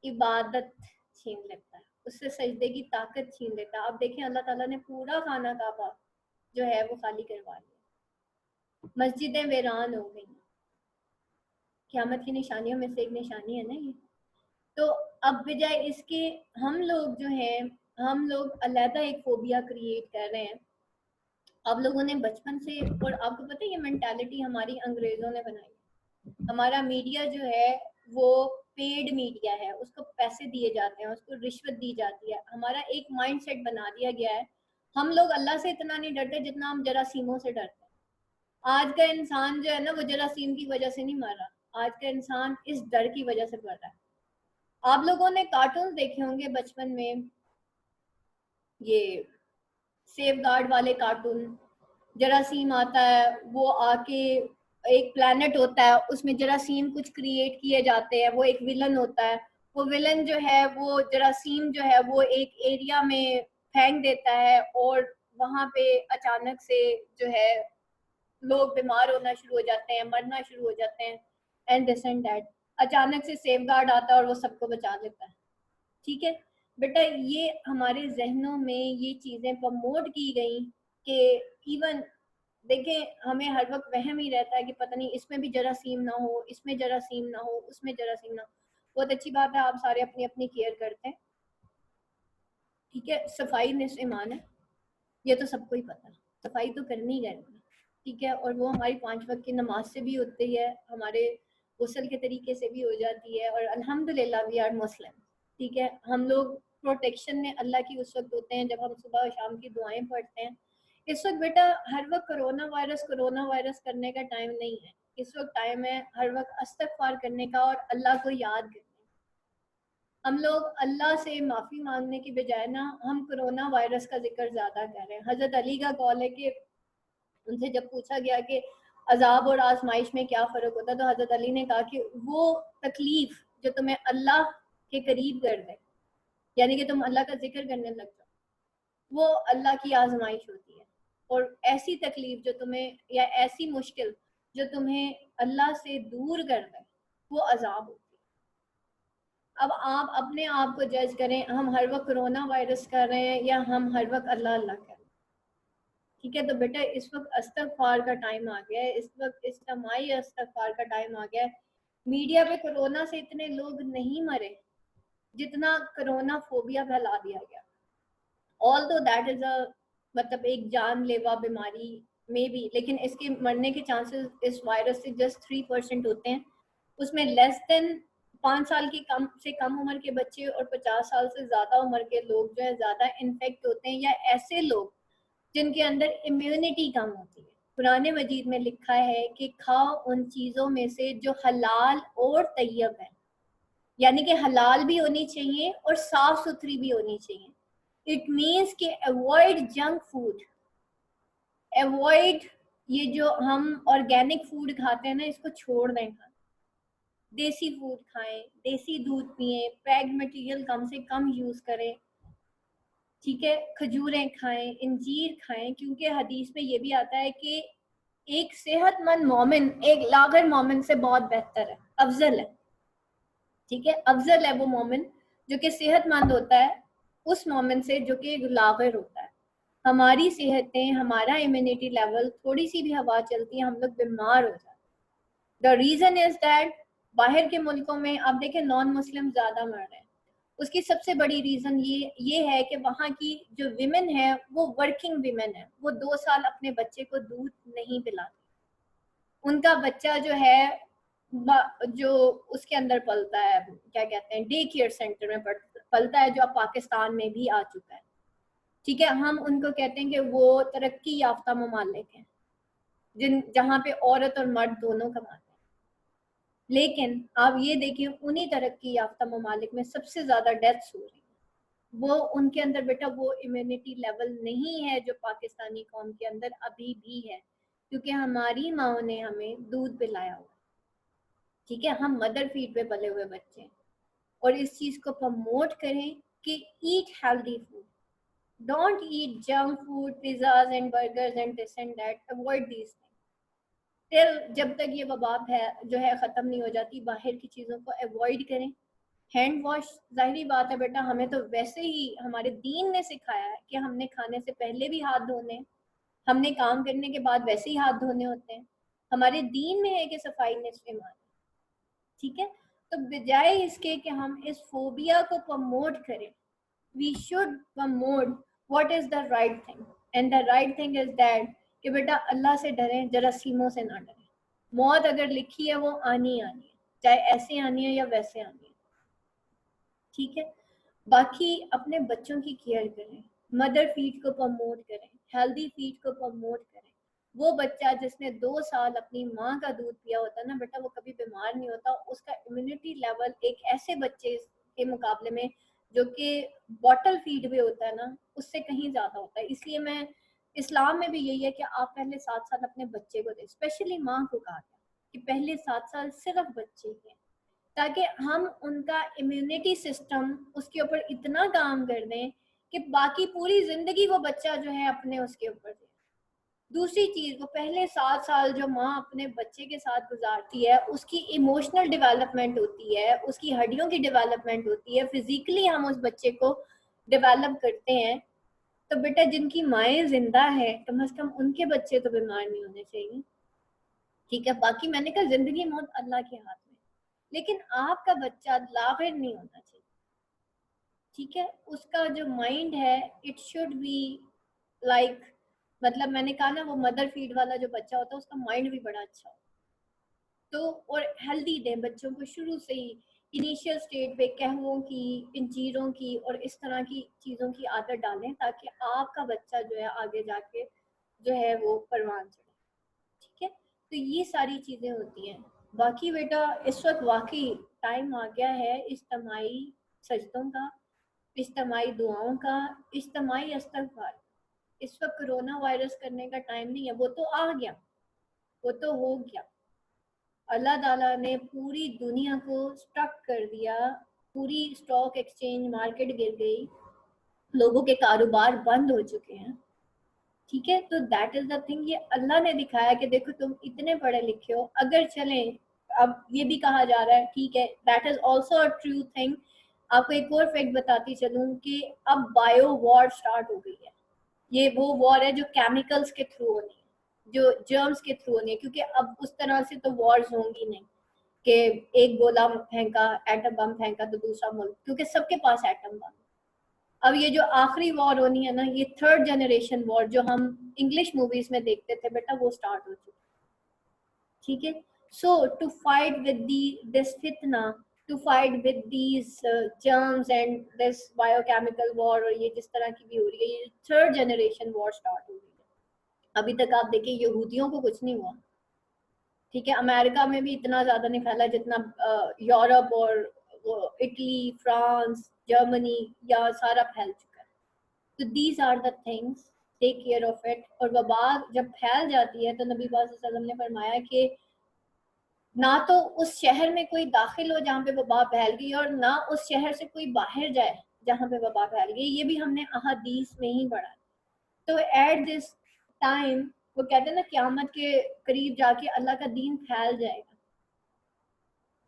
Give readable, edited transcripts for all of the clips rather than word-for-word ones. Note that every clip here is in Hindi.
इबादत छीन लेता है, उससे सजदे की ताकत छीन लेता है। अब देखें अल्लाह ताला ने पूरा खाना काबा जो है वो खाली करवा लिया, मस्जिदें वीरान हो गई। क़यामत की निशानियों में से एक निशानी है ना ये। तो अब बजाय इसके हम लोग जो हैं, हम लोग अलहदा एक फोबिया क्रिएट कर रहे हैं। आप लोगों ने बचपन से, और आपको पता है ये मेंटालिटी हमारी अंग्रेजों ने बनाई। हमारा मीडिया जो है वो पेड मीडिया है, उसको पैसे दिए जाते हैं, उसको रिश्वत दी जाती है। हमारा एक माइंड सेट बना दिया गया है। हम लोग अल्लाह से इतना नहीं डरते जितना हम जरासीमों से डरते हैं। आज का इंसान जो है ना वो जरासीम की वजह से नहीं मर रहा, आज का इंसान इस डर की वजह से मर रहा है। आप लोगों ने कार्टून देखे होंगे बचपन में, ये सेफ गार्ड वाले कार्टून। जरासीम आता है, वो आके एक प्लेनेट होता है, उसमें जरासीम कुछ क्रिएट किए जाते हैं, वो एक विलन होता है। वो विलन जो है वो जरासीम जो है वो एक एरिया में फेंक देता है और वहां पे अचानक से जो है लोग बीमार होना शुरू हो जाते हैं, मरना शुरू हो जाते हैं, एंड दिस एंड दैट। अचानक से सेफ गार्ड आता है और वो सबको बचा लेता है। ठीक है बेटा, ये हमारे जहनों में ये चीजें प्रमोट की गई कि इवन देखें हमें हर वक्त वहम ही रहता है कि पता नहीं इसमें भी जरासीम ना हो, इसमें जरासीम ना हो, उसमें जरासीम ना हो। बहुत अच्छी बात है, आप सारे अपनी अपनी केयर करते हैं। ठीक है, सफाई निस्फ़ ईमान है, ये तो सबको ही पता है। सफाई तो करनी ही करनी है। ठीक है, और वो हमारी 5 वक्त की नमाज से भी होती है, हमारे गुस्ल के तरीके से भी हो जाती है, और अल्हम्दुलिल्लाह वी आर मुस्लिम। ठीक है, हम लोग प्रोटेक्शन में अल्लाह की उस वक्त होते हैं जब हम सुबह और शाम की दुआएं पढ़ते हैं। इस वक्त बेटा हर वक्त कोरोना वायरस करने का टाइम नहीं है। इस वक्त टाइम है हर वक्त अस्तगफार करने का और अल्लाह को याद करने का। हम लोग अल्लाह से माफ़ी मांगने की बजाय ना हम कोरोना वायरस का जिक्र ज़्यादा कर रहे हैं। हज़रत अली का कौल है कि उनसे जब पूछा गया कि अजाब और आजमाइश में क्या फ़र्क होता है, तो हज़रत अली ने कहा कि वो तकलीफ जो तुम्हें अल्लाह के करीब कर दे, यानी कि तुम अल्लाह का जिक्र करने लग जाओ, वो अल्लाह की आजमाइश होती है। और ऐसी तकलीफ जो तुम्हें, या ऐसी मुश्किल जो तुम्हें अल्लाह से दूर कर दे, वो अजाब होती है। अब आप अपने आप को जज करें, हम हर वक्त कोरोना वायरस कर रहे हैं या हम हर वक्त अल्लाह अल्लाह कर रहे हैं। ठीक है, तो बेटा इस वक्त इस्तगफार का टाइम आ गया है, इस वक्त इज्तिमाई इस्तगफार का टाइम आ गया है। मीडिया पे कोरोना से इतने लोग नहीं मरे जितना कोरोना फोबिया फैला दिया गया। ऑल्दो दैट इज अ मतलब एक जानलेवा बीमारी में भी, लेकिन इसके मरने के चांसेस इस वायरस से जस्ट 3% होते हैं। उसमें लेस देन 5 साल की कम से कम उम्र के बच्चे और 50 साल से ज्यादा उम्र के लोग जो है ज्यादा इन्फेक्ट होते हैं, या ऐसे लोग जिनके अंदर इम्यूनिटी कम होती है। कुरान मजीद में लिखा है कि खाओ उन चीजों में से जो हलाल और तैयब है, यानी कि हलाल भी होनी चाहिए और साफ सुथरी भी होनी चाहिए। इट मीन्स कि अवॉइड जंक फूड, अवॉइड ये जो हम ऑर्गेनिक फूड खाते हैं ना, इसको छोड़ दें। खाना देसी फूड खाएं, देसी दूध पिएं, पैक्ड मटेरियल कम से कम यूज करें। ठीक है, खजूरें खाएं, इंजीर खाएं, क्योंकि हदीस में ये भी आता है कि एक सेहतमंद मोमिन एक लागर मोमिन से बहुत बेहतर है, अफजल है। ठीक है, अफजल है वो मोमिन जो कि सेहतमंद होता है उस मोमिन से जो कि लागर होता है। हमारी सेहतें, हमारा इम्यूनिटी लेवल, थोड़ी सी भी हवा चलती है हम लोग बीमार हो जाते हैं। द रीजन इज दैट बाहर के मुल्कों में आप देखें नॉन मुस्लिम ज्यादा मर रहे हैं। उसकी सबसे बड़ी रीजन ये है कि वहाँ की जो विमेन है वो वर्किंग विमेन है, वो 2 साल अपने बच्चे को दूध नहीं पिलाती। उनका बच्चा जो है जो उसके अंदर पलता है, क्या कहते हैं, डे केयर सेंटर में पलता है, जो अब पाकिस्तान में भी आ चुका है। ठीक है, हम उनको कहते हैं कि वो तरक्की याफ्ता ममालिक हैं जहाँ पे औरत और मर्द दोनों कमाते हैं। लेकिन आप ये देखिए उन्हीं तरक्की याफ्ता ममालिक में सबसे ज्यादा डेथ्स हो रही है। वो उनके अंदर बेटा वो इम्यूनिटी लेवल नहीं है जो पाकिस्तानी कौम के अंदर अभी भी है, क्योंकि हमारी माओ ने हमें दूध पिलाया हुआ। ठीक है, हम मदर फीड पे पले हुए बच्चे हैं। और इस चीज को प्रमोट करें कि eat healthy food, don't eat junk food, pizzas and burgers and this and that, avoid these things till जब तक ये वबा है जो है ख़त्म नहीं हो जाती। बाहर की चीज़ों को अवॉइड करें। हैंड वॉश, जाहिर बात है बेटा, हमें तो वैसे ही हमारे दीन ने सिखाया है कि हमने खाने से पहले भी हाथ धोने, हमने काम करने के बाद वैसे ही हाथ धोने होते हैं। हमारे दीन में है कि सफाई निस्फ़ ईमान, ठीक है। तो बजाय इसके कि हम इस फोबिया को प्रमोट करें, we should promote what is the right thing, and the right thing is that कि बेटा अल्लाह से डरें, जरासीमों से ना डरें। मौत अगर लिखी है वो आनी आनी है, चाहे ऐसे आनी है या वैसे आनी है, ठीक है। बाकी अपने बच्चों की केयर करें, मदर फीड को प्रमोट करें, हेल्दी फीड को प्रमोट करें। वो बच्चा जिसने 2 साल अपनी माँ का दूध पिया होता है ना बेटा, वो कभी बीमार नहीं होता। उसका इम्यूनिटी लेवल एक ऐसे बच्चे के मुकाबले में जो कि बॉटल फीड भी होता है ना, उससे कहीं ज्यादा होता है। इसलिए मैं, इस्लाम में भी यही है कि आप पहले 7 साल अपने बच्चे को दें। स्पेशली माँ को कहा गया कि पहले 7 साल सिर्फ बच्चे के, ताकि हम उनका इम्यूनिटी सिस्टम उसके ऊपर इतना काम कर दें कि बाकी पूरी जिंदगी वो बच्चा जो है अपने उसके ऊपर दे। दूसरी चीज, वो पहले 7 साल जो माँ अपने बच्चे के साथ गुजारती है, उसकी इमोशनल डेवलपमेंट होती है, उसकी हड्डियों की डेवलपमेंट होती है, फिजिकली हम उस बच्चे को डेवलप करते हैं। तो बेटा जिनकी माएँ जिंदा है, कम से कम उनके बच्चे तो बीमार नहीं होने चाहिए, ठीक है। बाकी मैंने कहा जिंदगी मौत अल्लाह के हाथ में, लेकिन आपका बच्चा लागिर नहीं होना चाहिए, ठीक है। उसका जो माइंड है, इट शुड बी लाइक, मतलब मैंने कहा ना, वो मदर फीड वाला जो बच्चा होता है उसका माइंड भी बड़ा अच्छा हो। तो और हेल्दी दें बच्चों को शुरू से ही, इनिशियल स्टेज पे कहवों की, इंजीरों की और इस तरह की चीज़ों की आदत डालें, ताकि आपका बच्चा जो है आगे जाके जो है वो परवान चढ़े, ठीक है। तो ये सारी चीज़ें होती हैं। बाकी बेटा इस वक्त वाकई टाइम आ गया है इज्तिमाई सजदों का, इज्तिमाई दुआओं का, इज्तिमाई इस्तग़फ़ार। इस वक्त कोरोना वायरस करने का टाइम नहीं है, वो तो आ गया, वो तो हो गया। अल्लाह ताला ने पूरी दुनिया को स्ट्रक कर दिया, पूरी स्टॉक एक्सचेंज मार्केट गिर गई, लोगों के कारोबार बंद हो चुके हैं, ठीक है। तो दैट इज द थिंग, ये अल्लाह ने दिखाया कि देखो तुम इतने पढ़े लिखे हो, अगर चलें। अब ये भी कहा जा रहा है, ठीक है, that is also a true thing. आपको एक और फैक्ट बताती चलूं कि अब बायो वॉर स्टार्ट हो गई है। ये वो वॉर है जो केमिकल्स के थ्रू होनी है, जो जर्म्स के थ्रू होनी है, क्योंकि अब उस तरह से तो वॉर्स होंगी नहीं कि एक गोला फेंका, एटम बम फेंका तो दूसरा मुल्क, क्योंकि सबके पास एटम बम। अब ये जो आखिरी वॉर होनी है ना, ये थर्ड जनरेशन वॉर जो हम इंग्लिश मूवीज में देखते थे बेटा, वो स्टार्ट हो चुकी, ठीक है। So to fight with this फितना, to fight with these germs and this biochemical war, और ये जिस तरह की भी हो रही है, ये थर्ड जनरेशन वॉर स्टार्ट हो रही है। अभी तक आप देखिए यहूदियों को कुछ नहीं हुआ, ठीक है। अमेरिका में भी इतना ज्यादा नहीं फैला जितना यूरोप और इटली, फ्रांस, जर्मनी या सारा फैल चुका है। तो these are the things, take care of it. और वबा जब फैल जाती है तो नबी पाक सल्लल्लाहु अलैहि वसल्लम ने फरमाया कि ना तो उस शहर में कोई दाखिल हो जहाँ पे वबा फैल गई, और ना उस शहर से कोई बाहर जाए जहाँ पे वबा फैल गई। ये भी हमने अहादीस में ही पढ़ा। तो एट दिस टाइम, वो कहते हैं ना क़यामत के करीब जाके अल्लाह का दीन फैल जाएगा।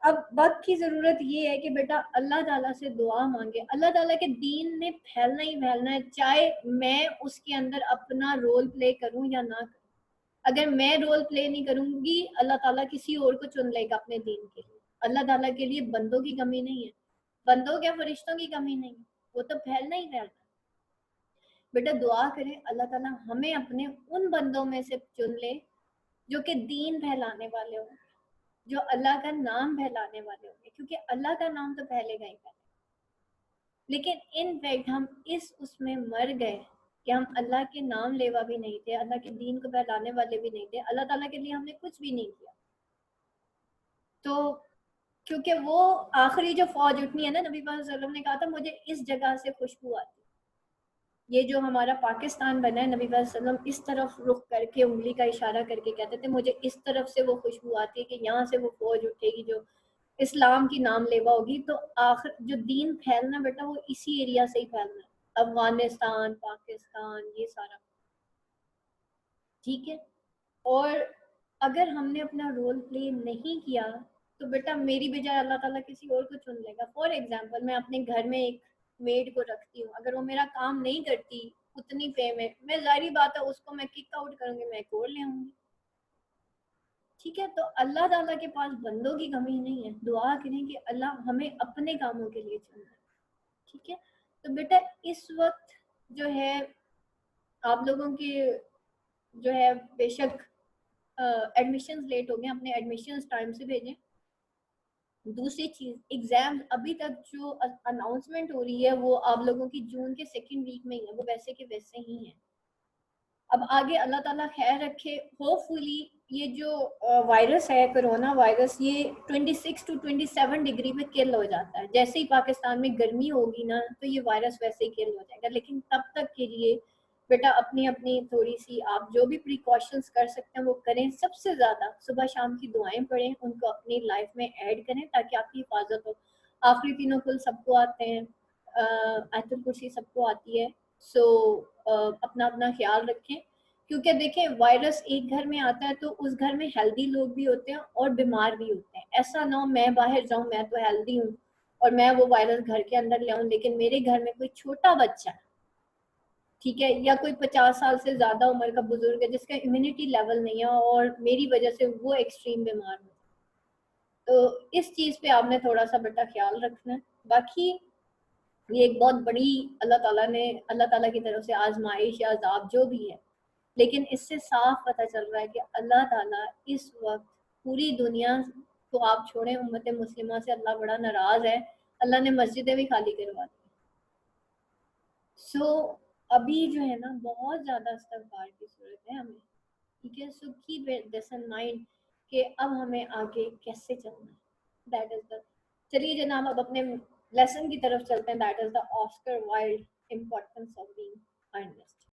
अब वक्त की जरूरत ये है कि बेटा अल्लाह ताला से दुआ मांगे, अल्लाह ताला के दीन ने फैलना ही फैलना है, चाहे मैं उसके अंदर अपना रोल प्ले करूं या ना करूं। अगर मैं रोल प्ले नहीं करूंगी, अल्लाह ताला किसी और को चुन लेगा अपने दीन के लिए। अल्लाह ताला के लिए बंदों की कमी नहीं है, बंदों क्या फरिश्तों की कमी नहीं है, वो तो फैलना ही फैलना। बेटा दुआ करें अल्लाह ताला हमें अपने उन बंदों में से चुन ले जो कि दीन फैलाने वाले हों, जो अल्लाह का नाम फैलाने वाले होंगे, क्योंकि अल्लाह का नाम तो फैलेगा ही फैलेगा। लेकिन इन फैक्ट हम इस उसमें मर गए कि हम अल्लाह के नाम लेवा भी नहीं थे, अल्लाह के दीन को फैलाने वाले भी नहीं थे, अल्लाह ताला के लिए हमने कुछ भी नहीं किया। तो क्योंकि वो आखिरी जो फौज उठनी है ना, नबी पाक सल्लल्लाहु अलैहि वसल्लम ने कहा था मुझे इस जगह से खुशबू आती, ये जो हमारा पाकिस्तान बना है, नबी पाक सल्लल्लाहु अलैहि वसल्लम इस तरफ रुख करके उंगली का इशारा करके कहते थे मुझे इस तरफ से वो खुशबू आती है कि यहाँ से वो फौज उठेगी जो इस्लाम की नाम लेवा होगी। तो आखिर जो दीन फैलना बेटा वो इसी एरिया से ही फैलना है, अफगानिस्तान, पाकिस्तान, ये सारा, ठीक है। और अगर हमने अपना रोल प्ले नहीं किया तो बेटा मेरी बजाय अल्लाह ताला किसी और को चुन लेगा। फॉर एग्जाम्पल, मैं अपने घर में एक मेड को रखती हूँ, अगर वो मेरा काम नहीं करती उतनी पे में, मैं जाहिर बात है उसको मैं किक आउट करूंगी, मैं एक और ले आऊंगी। ठीक है, तो अल्लाह ताला के पास बंदों की कमी नहीं है। दुआ करें कि अल्लाह हमें अपने कामों के लिए चुने। ठीक है, तो बेटा इस वक्त जो है आप लोगों की जो है बेशक एडमिशन्स लेट हो गए, अपने एडमिशन्स टाइम से भेजें। दूसरी चीज, एग्जाम अभी तक जो अनाउंसमेंट हो रही है वो आप लोगों की जून के सेकेंड वीक में ही है, वो वैसे के वैसे ही है। अब आगे अल्लाह ताला खैर रखे, होपफुली ये जो वायरस है कोरोना वायरस, ये 26 टू 27 डिग्री पे किल हो जाता है। जैसे ही पाकिस्तान में गर्मी होगी ना तो ये वायरस वैसे ही किल हो जाएगा। लेकिन तब तक के लिए बेटा अपनी अपनी थोड़ी सी आप जो भी प्रिकॉशंस कर सकते हैं वो करें। सबसे ज़्यादा सुबह शाम की दुआएं पढ़ें, उनको अपनी लाइफ में ऐड करें ताकि आपकी हिफाजत हो। आखिरी तीनों कुल सबको आते हैं, आयतुल कुर्सी सबको आती है। सो अपना अपना ख्याल रखें, क्योंकि देखें वायरस एक घर में आता है तो उस घर में हेल्दी लोग भी होते हैं और बीमार भी होते हैं। ऐसा ना हो मैं बाहर जाऊं, मैं तो हेल्दी हूँ और मैं वो वायरस घर के अंदर ले आऊं, लेकिन मेरे घर में कोई छोटा बच्चा है, ठीक है, या कोई 50 साल से ज्यादा उम्र का बुजुर्ग है जिसका इम्यूनिटी लेवल नहीं है और मेरी वजह से वो एक्सट्रीम बीमार हो, तो इस चीज पे आपने थोड़ा सा बेटा ख्याल रखना है। बाकी ये एक बहुत बड़ी अल्लाह ताला की तरफ से आजमाइश या अजाब जो भी है, लेकिन इससे साफ पता चल रहा है कि अल्लाह ताला इस वक्त पूरी दुनिया को, आप छोड़ें उम्मत मुस्लिमा से, अल्लाह बड़ा नाराज है। अल्लाह ने मस्जिदें भी खाली करवा दी। सो अभी जो है ना बहुत ज्यादा इस्तगफार की जरूरत है हमें। ठीक है, so keep this in mind कि अब हमें आगे कैसे चलना है। दैट इज द, चलिए जनाब अब अपने लेसन की तरफ चलते हैं। That is the Oscar Wilde importance of being Ernest.